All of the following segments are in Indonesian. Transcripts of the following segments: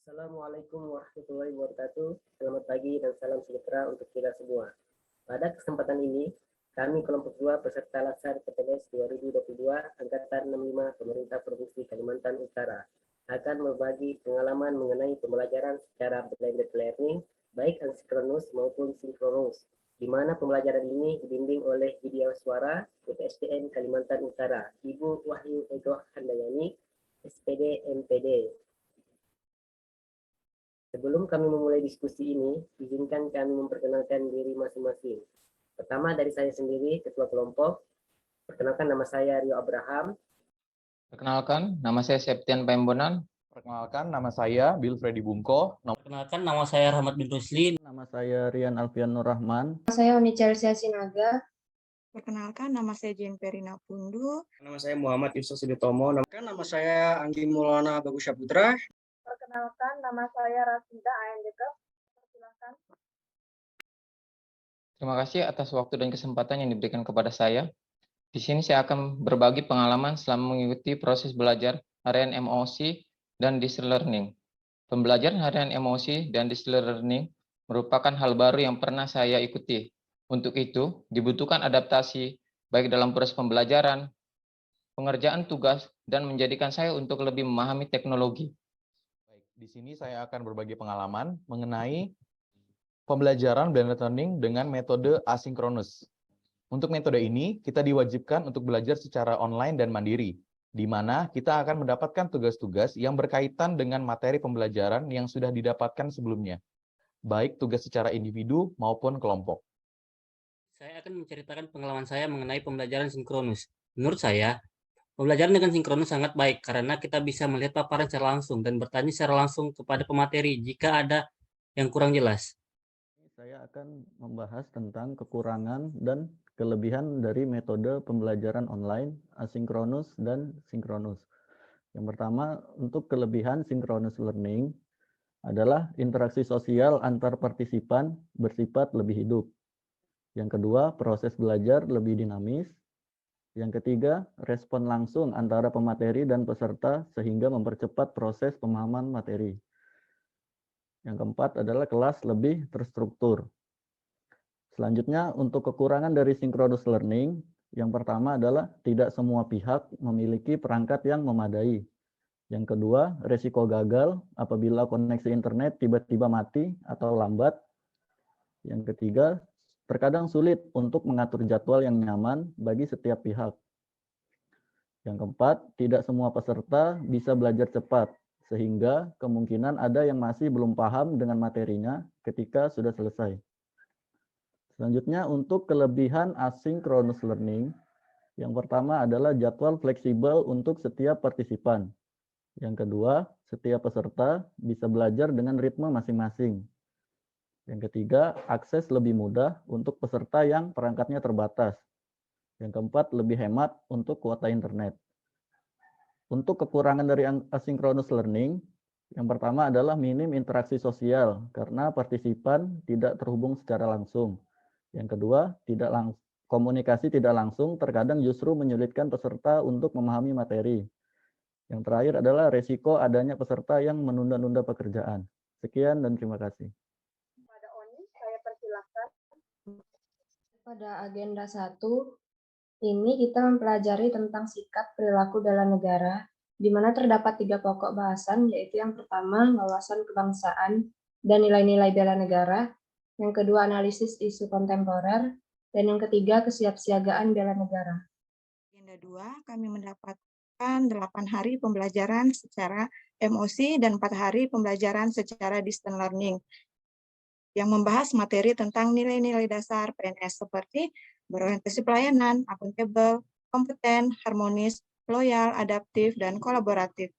Assalamualaikum warahmatullahi wabarakatuh. Selamat pagi dan salam sejahtera untuk kita semua. Pada kesempatan ini, kami kelompok 2 peserta Laksar PTDS 2022 Angkatan 65 Pemerintah Provinsi Kalimantan Utara akan berbagi pengalaman mengenai pembelajaran secara blended learning, baik asinkronus maupun sinkronus, di mana pembelajaran ini dibimbing oleh video suara PPSDN Kalimantan Utara, Ibu Wahyu Ego Handayani, SPD MPD. Sebelum kami memulai diskusi ini, izinkan kami memperkenalkan diri masing-masing. Pertama dari saya sendiri, Ketua Kelompok. Perkenalkan, nama saya Rio Abraham. Perkenalkan, nama saya Septian Paembonan. Perkenalkan, nama saya Bill Freddy Bungko. Perkenalkan, nama saya Rahmat bin Rusli. Nama saya Rian Alfian Nur Rahman. Nama saya Uni Chelsea Sinaga. Perkenalkan, nama saya Jen Perina Pundu. Nama saya Muhammad Yusuf Sidotomo. Nama saya Anggi Maulana Bagus Saputra. Perkenalkan, nama saya Rasida ANDK. Silakan. Terima kasih atas waktu dan kesempatan yang diberikan kepada saya. Di sini saya akan berbagi pengalaman selama mengikuti proses belajar harian MOC dan Distance Learning. Pembelajaran harian MOC dan Distance Learning merupakan hal baru yang pernah saya ikuti. Untuk itu, dibutuhkan adaptasi baik dalam proses pembelajaran, pengerjaan tugas, dan menjadikan saya untuk lebih memahami teknologi. Di sini saya akan berbagi pengalaman mengenai pembelajaran blended learning dengan metode asinkronus. Untuk metode ini, kita diwajibkan untuk belajar secara online dan mandiri, di mana kita akan mendapatkan tugas-tugas yang berkaitan dengan materi pembelajaran yang sudah didapatkan sebelumnya, baik tugas secara individu maupun kelompok. Saya akan menceritakan pengalaman saya mengenai pembelajaran sinkronus. Menurut saya, pembelajaran dengan sinkronus sangat baik karena kita bisa melihat paparan secara langsung dan bertanya secara langsung kepada pemateri jika ada yang kurang jelas. Saya akan membahas tentang kekurangan dan kelebihan dari metode pembelajaran online, asinkronus, dan sinkronus. Yang pertama, untuk kelebihan sinkronus learning adalah interaksi sosial antar partisipan bersifat lebih hidup. Yang kedua, proses belajar lebih dinamis. Yang ketiga, respon langsung antara pemateri dan peserta sehingga mempercepat proses pemahaman materi. Yang keempat adalah kelas lebih terstruktur. Selanjutnya, untuk kekurangan dari synchronous learning, yang pertama adalah tidak semua pihak memiliki perangkat yang memadai. Yang kedua, risiko gagal apabila koneksi internet tiba-tiba mati atau lambat. Yang ketiga, terkadang sulit untuk mengatur jadwal yang nyaman bagi setiap pihak. Yang keempat, tidak semua peserta bisa belajar cepat, sehingga kemungkinan ada yang masih belum paham dengan materinya ketika sudah selesai. Selanjutnya, untuk kelebihan asynchronous learning, yang pertama adalah jadwal fleksibel untuk setiap partisipan. Yang kedua, setiap peserta bisa belajar dengan ritme masing-masing. Yang ketiga, akses lebih mudah untuk peserta yang perangkatnya terbatas. Yang keempat, lebih hemat untuk kuota internet. Untuk kekurangan dari asynchronous learning, yang pertama adalah minim interaksi sosial karena partisipan tidak terhubung secara langsung. Yang kedua, komunikasi tidak langsung terkadang justru menyulitkan peserta untuk memahami materi. Yang terakhir adalah resiko adanya peserta yang menunda-nunda pekerjaan. Sekian dan terima kasih. Pada Oni, saya persilahkan. Pada agenda 1, ini kita mempelajari tentang sikap perilaku bela negara, di mana terdapat 3 pokok bahasan, yaitu yang pertama, wawasan kebangsaan dan nilai-nilai bela negara, yang kedua, analisis isu kontemporer, dan yang ketiga, kesiapsiagaan bela negara. Agenda 2, kami mendapatkan 8 hari pembelajaran secara MOC dan 4 hari pembelajaran secara distance learning, yang membahas materi tentang nilai-nilai dasar PNS seperti berorientasi pelayanan, akuntabel, kompeten, harmonis, loyal, adaptif, dan kolaboratif.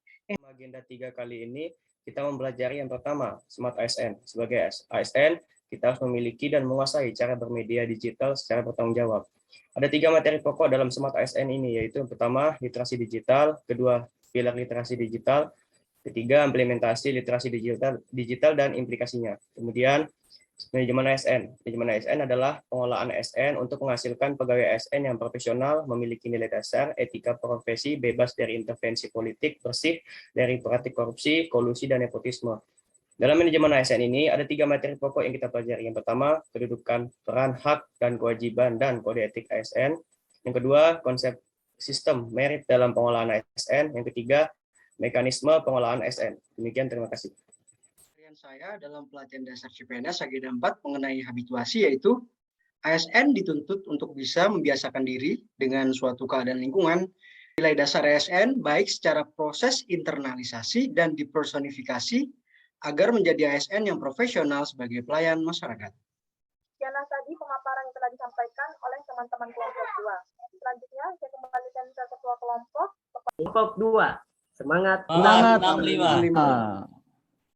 Agenda 3 kali ini kita mempelajari yang pertama, Smart ASN. Sebagai ASN, kita harus memiliki dan menguasai cara bermedia digital secara bertanggung jawab. Ada 3 materi pokok dalam Smart ASN ini, yaitu yang pertama, literasi digital, kedua, pilar literasi digital, ketiga, implementasi literasi digital dan implikasinya. Kemudian, manajemen ASN. Manajemen ASN adalah pengolahan ASN untuk menghasilkan pegawai ASN yang profesional, memiliki nilai dasar, etika profesi, bebas dari intervensi politik, bersih dari praktik korupsi, kolusi, dan nepotisme. Dalam manajemen ASN ini ada 3 materi pokok yang kita pelajari. Yang pertama, kedudukan, peran, hak, dan kewajiban dan kode etik ASN. Yang kedua, konsep sistem merit dalam pengolahan ASN. Yang ketiga, mekanisme pengolahan ASN. Demikian, terima kasih. Saya dalam pelatihan dasar CPNS Agenda 4 mengenai habituasi, yaitu ASN dituntut untuk bisa membiasakan diri dengan suatu keadaan lingkungan. Nilai dasar ASN baik secara proses internalisasi dan dipersonifikasi agar menjadi ASN yang profesional sebagai pelayan masyarakat. Sekianlah tadi pemaparan yang telah disampaikan oleh teman-teman kelompok 2. Selanjutnya saya kembalikan ke ketua kelompok. Kelompok 2, semangat. Semangat 65.